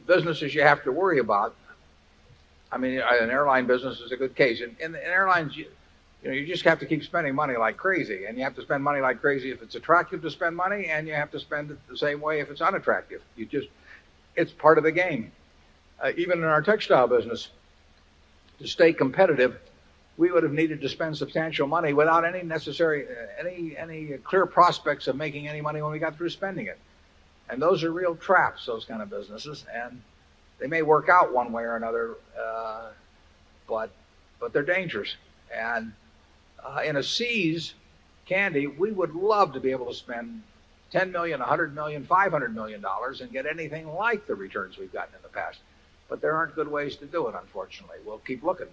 businesses you have to worry about, I mean, an airline business is a good case. In airlines, you just have to keep spending money like crazy, and you have to spend money like crazy if it's attractive to spend money, and you have to spend it the same way if it's unattractive. It's part of the game. Even in our textile business, to stay competitive, we would have needed to spend substantial money without any necessary, any clear prospects of making any money when we got through spending it. And those are real traps, those kind of businesses, and they may work out one way or another, but they're dangerous. And in a See's Candy, we would love to be able to spend $10 million, $100 million, $500 million and get anything like the returns we've gotten in the past. But there aren't good ways to do it, unfortunately. We'll keep looking.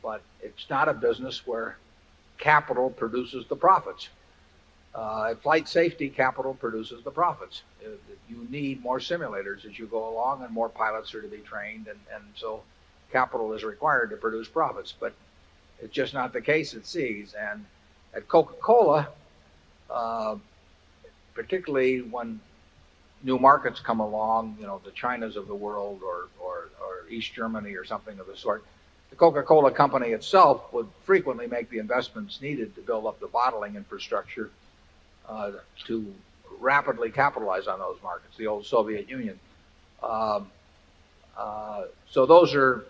But it's not a business where capital produces the profits. Flight safety, capital produces the profits. You need more simulators as you go along, and more pilots are to be trained, and so capital is required to produce profits. But it's just not the case at See's. And at Coca-Cola, particularly when new markets come along, the Chinas of the world, or East Germany or something of the sort, the Coca-Cola company itself would frequently make the investments needed to build up the bottling infrastructure to rapidly capitalize on those markets, the old Soviet Union. So those are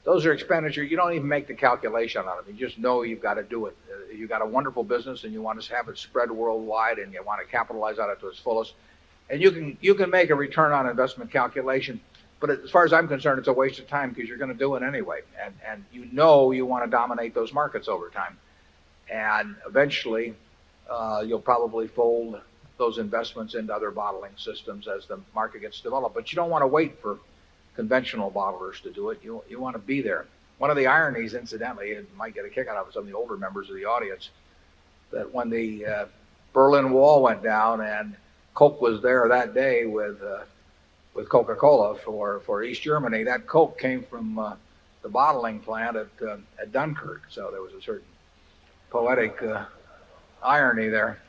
expenditure. You don't even make the calculation on them. You just know you've got to do it. You've got a wonderful business, and you want to have it spread worldwide, and you want to capitalize on it to its fullest. And you can make a return on investment calculation, but as far as I'm concerned, it's a waste of time, because you're going to do it anyway, and you want to dominate those markets over time, and eventually you'll probably fold those investments into other bottling systems as the market gets developed. But you don't want to wait for conventional bottlers to do it. You want to be there. One of the ironies, incidentally, and might get a kick out of some of the older members of the audience, that when the Berlin Wall went down and Coke was there that day with Coca-Cola for East Germany, that Coke came from the bottling plant at Dunkirk. So there was a certain poetic irony there.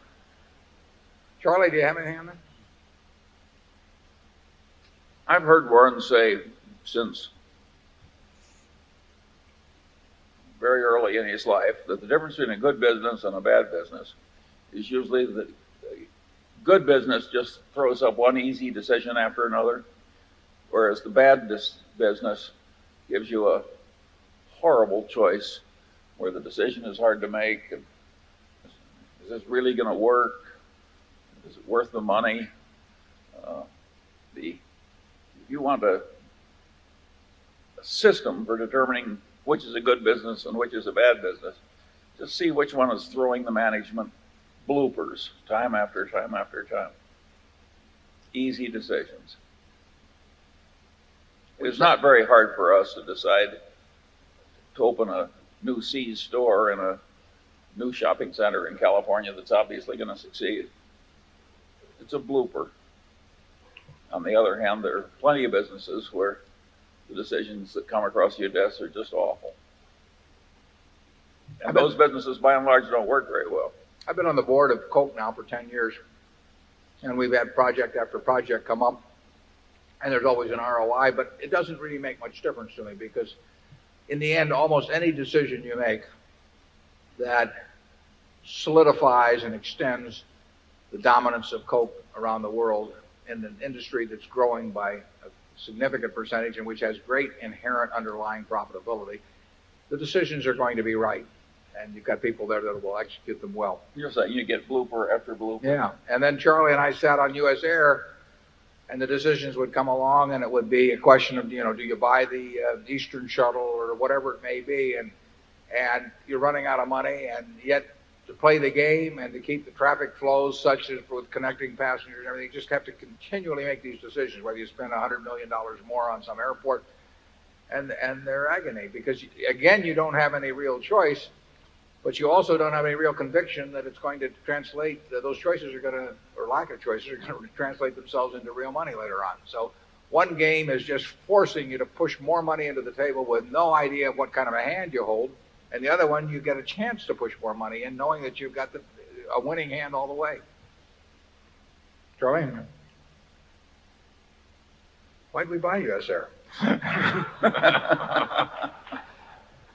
Charlie, do you have anything on that? I've heard Warren say since very early in his life that the difference between a good business and a bad business is usually that good business just throws up one easy decision after another, whereas the bad business gives you a horrible choice where the decision is hard to make. And is this really going to work? Is it worth the money? If you want a system for determining which is a good business and which is a bad business, just see which one is throwing the management bloopers time after time after time. Easy decisions. It's not very hard for us to decide to open a new See's store in a new shopping center in California that's obviously going to succeed. It's a blooper. On the other hand, there are plenty of businesses where the decisions that come across your desk are just awful. And those businesses, by and large, don't work very well. I've been on the board of Coke now for 10 years, and we've had project after project come up, and there's always an ROI, but it doesn't really make much difference to me, because in the end, almost any decision you make that solidifies and extends the dominance of Coke around the world in an industry that's growing by a significant percentage and which has great inherent underlying profitability, the decisions are going to be right. And you've got people there that will execute them well. You're saying you get blooper after blooper. Yeah. And then Charlie and I sat on U.S. Air, and the decisions would come along, and it would be a question of, do you buy the Eastern shuttle or whatever it may be, and you're running out of money, and yet to play the game and to keep the traffic flows such as with connecting passengers and everything, you just have to continually make these decisions, whether you spend $100 million more on some airport, and they're agony, because, again, you don't have any real choice, but you also don't have any real conviction that it's going to translate, those choices are going to, or lack of choices, are going to translate themselves into real money later on. So one game is just forcing you to push more money into the table with no idea of what kind of a hand you hold, and the other one, you get a chance to push more money in, knowing that you've got a winning hand all the way. Charlie? Why'd we buy US Air?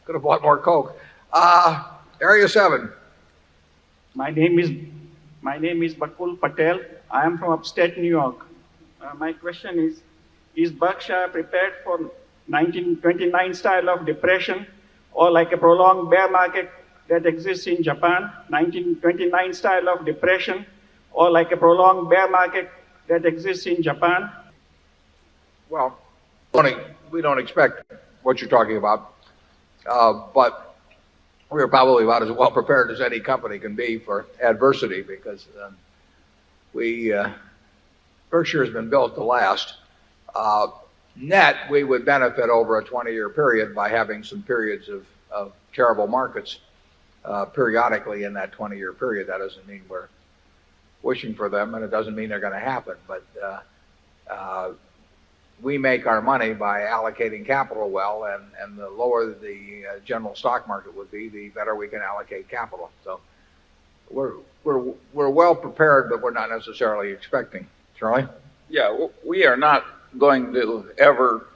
Could have bought more Coke. Area 7. My name is Bakul Patel. I am from upstate New York. My question is Berkshire prepared for 1929 style of depression or like a prolonged bear market that exists in Japan? 1929 style of depression or like a prolonged bear market that exists in Japan? Well, we don't expect what you're talking about, but we're probably about as well prepared as any company can be for adversity because Berkshire has been built to last. Net, we would benefit over a 20-year period by having some periods of terrible markets periodically in that 20-year period. That doesn't mean we're wishing for them, and it doesn't mean they're going to happen. But we make our money by allocating capital well, and the lower the general stock market would be, the better we can allocate capital. So we're well prepared, but we're not necessarily expecting. Charlie? Yeah, we are not going to ever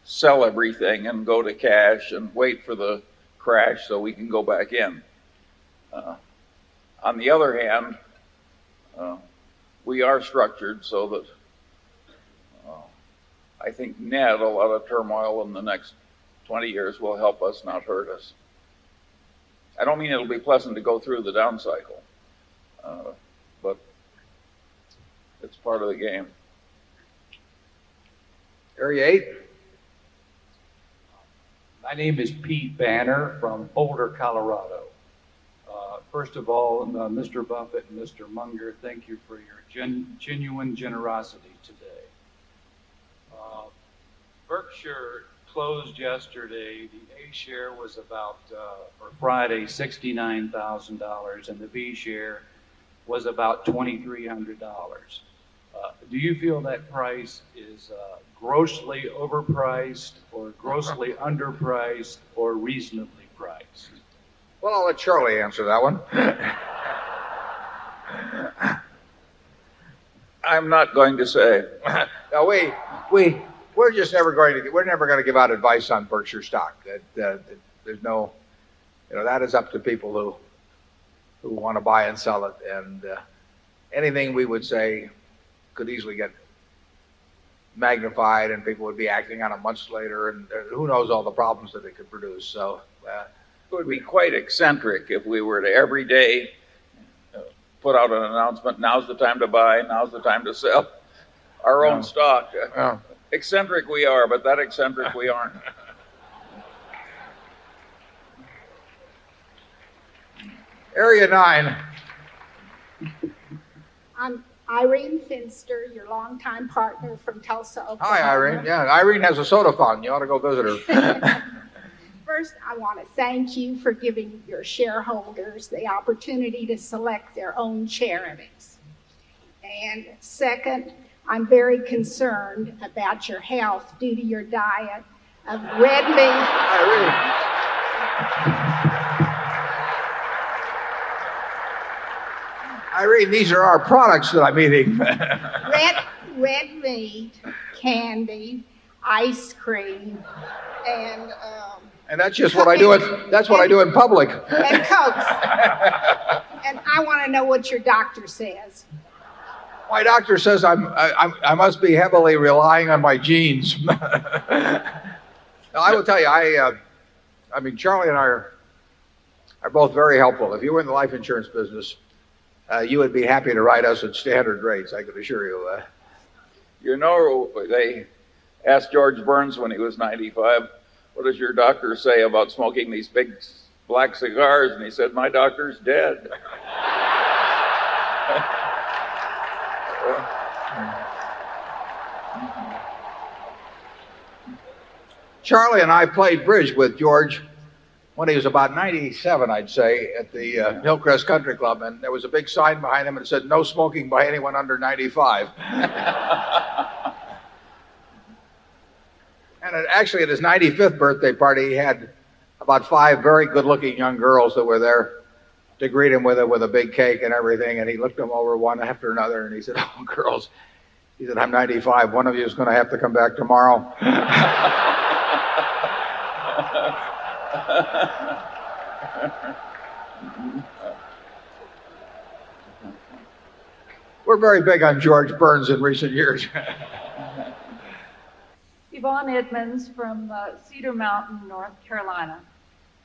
sell everything and go to cash and wait for the crash so we can go back in. On the other hand, we are structured so that I think net a lot of turmoil in the next 20 years will help us, not hurt us. I don't mean it'll be pleasant to go through the down cycle, but it's part of the game. Area 8. My name is Pete Banner from Boulder, Colorado. First of all, Mr. Buffett and Mr. Munger, thank you for your genuine generosity today. Berkshire closed yesterday. The A share was about, for Friday, $69,000, and the B share was about $2,300. Do you feel that price is grossly overpriced or grossly underpriced or reasonably priced? Well, I'll let Charlie answer that one. I'm not going to say. No, we're just never going to give out advice on Berkshire stock. There's no, that is up to people who want to buy and sell it, and anything we would say could easily get magnified, and people would be acting on it months later, and who knows all the problems that it could produce. So it would be quite eccentric if we were to every day put out an announcement, now's the time to buy, now's the time to sell our own stock. Eccentric we are, but that eccentric we aren't. Area 9. I'm Irene Finster, your longtime partner from Tulsa, Oklahoma. Hi, Irene. Yeah, Irene has a soda fountain. You ought to go visit her. First, I want to thank you for giving your shareholders the opportunity to select their own charities. And second, I'm very concerned about your health due to your diet of red meat. Irene, these are our products that I'm eating. red meat, candy, ice cream, and that's just what I do. That's what I do in public. And Cokes. And I want to know what your doctor says. My doctor says I must be heavily relying on my genes. I will tell you, I mean, Charlie and I are both very helpful. If you were in the life insurance business, you would be happy to write us at standard rates, I can assure you. They asked George Burns when he was 95, what does your doctor say about smoking these big black cigars? And he said, my doctor's dead. Charlie and I played bridge with George when he was about 97, I'd say, at the Hillcrest Country Club, and there was a big sign behind him that said, no smoking by anyone under 95. And actually, at his 95th birthday party, he had about 5 very good-looking young girls that were there to greet him with a big cake and everything, and he looked them over one after another, and he said, oh, girls, He said, I'm 95. One of you is going to have to come back tomorrow. We're very big on George Burns in recent years. Yvonne Edmonds from Cedar Mountain, North Carolina.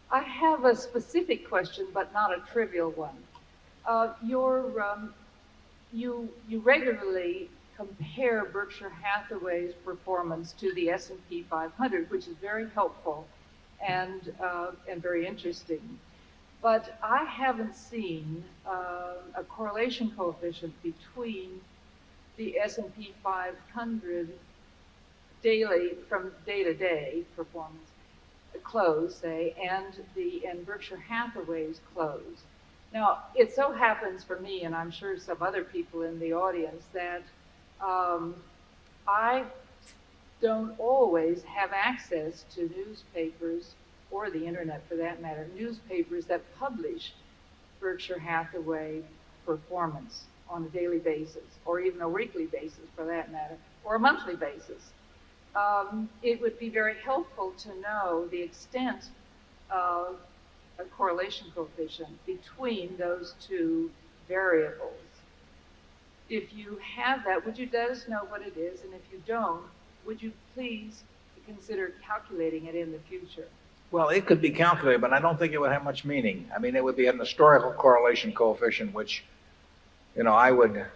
I have a specific question, but not a trivial one. You regularly compare Berkshire Hathaway's performance to the S&P 500, which is very helpful and very interesting. But I haven't seen a correlation coefficient between the S&P 500 daily, from day to day performance, close, say, and Berkshire Hathaway's close. Now, it so happens for me, and I'm sure some other people in the audience, that I don't always have access to newspapers, or the internet for that matter, newspapers that publish Berkshire Hathaway performance on a daily basis, or even a weekly basis for that matter, or a monthly basis. It would be very helpful to know the extent of a correlation coefficient between those two variables. If you have that, would you let us know what it is? And if you don't, would you please consider calculating it in the future? Well, it could be calculated, but I don't think it would have much meaning. I mean, it would be an historical correlation coefficient, which, I would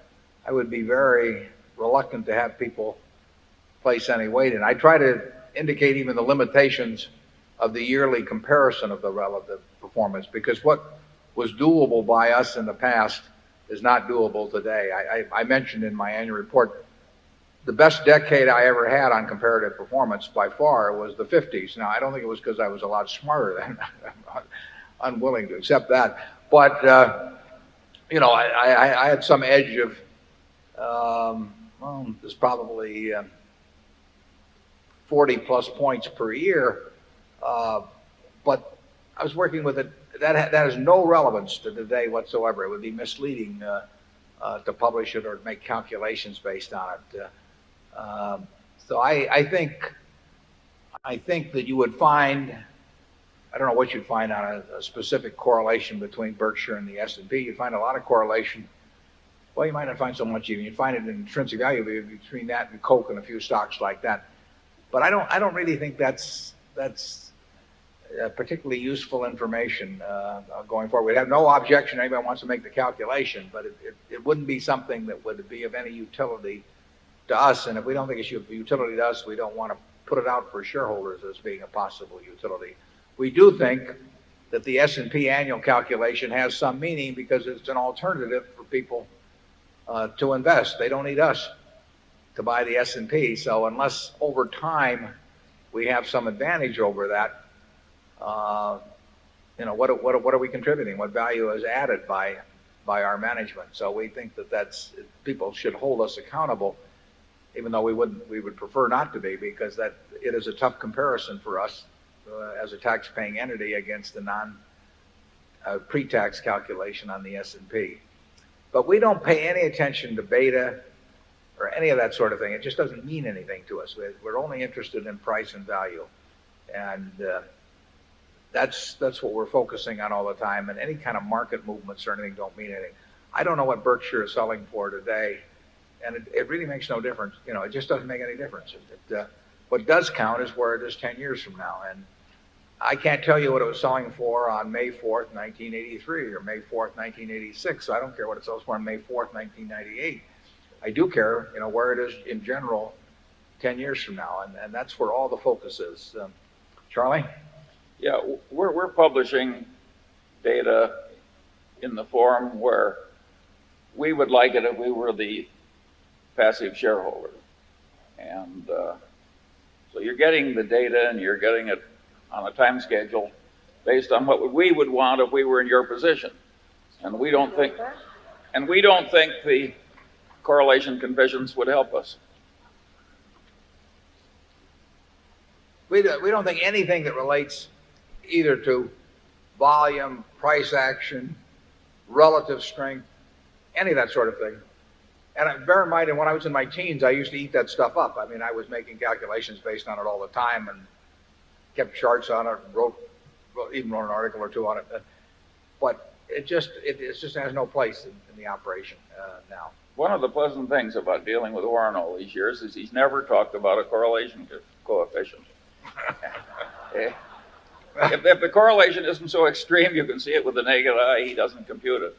be very reluctant to have people place any weight in. I try to indicate even the limitations of the yearly comparison of the relative performance, because what was doable by us in the past is not doable today. I mentioned in my annual report the best decade I ever had on comparative performance by far was the 50s. Now, I don't think it was because I was a lot smarter then. I'm unwilling to accept that. But, I had some edge of, there's probably 40 plus points per year. But I was working with it. That has no relevance to today whatsoever. It would be misleading to publish it or to make calculations based on it. So I think that you would find, I don't know what you'd find on a specific correlation between Berkshire and the S&P. You'd find a lot of correlation. Well, you might not find so much even. You'd find it in intrinsic value between that and Coke and a few stocks like that. But I don't really think that's particularly useful information going forward. We'd have no objection. Anybody wants to make the calculation, but it wouldn't be something that would be of any utility to us. And if we don't think it's of utility to us, we don't want to put it out for shareholders as being a possible utility. We do think that the S&P annual calculation has some meaning because it's an alternative for people to invest. They don't need us to buy the S&P. So unless over time we have some advantage over that, what are we contributing? What value is added by our management? So we think that people should hold us accountable, even though we would prefer not to be, because it is a tough comparison for us as a tax-paying entity against the pre-tax calculation on the S&P. But we don't pay any attention to beta or any of that sort of thing. It just doesn't mean anything to us. We're only interested in price and value, and that's what we're focusing on all the time. And any kind of market movements or anything don't mean anything. I don't know what Berkshire is selling for today, and it really makes no difference. It just doesn't make any difference. What does count is where it is 10 years from now. And I can't tell you what it was selling for on May 4th, 1983, or May 4th, 1986. So I don't care what it sells for on May 4th, 1998. I do care, where it is in general 10 years from now, and that's where all the focus is. Charlie? Yeah, we're publishing data in the form where we would like it if we were the passive shareholder. And so you're getting the data and you're getting it on a time schedule based on what we would want if we were in your position. And we don't think the correlation coefficients would help us. We don't think anything that relates either to volume, price action, relative strength, any of that sort of thing, bear in mind, and when I was in my teens, I used to eat that stuff up. I mean, I was making calculations based on it all the time and kept charts on it, even wrote an article or two on it. But it just has no place in the operation now. One of the pleasant things about dealing with Warren all these years is he's never talked about a correlation coefficient. If the correlation isn't so extreme you can see it with the naked eye, he doesn't compute it.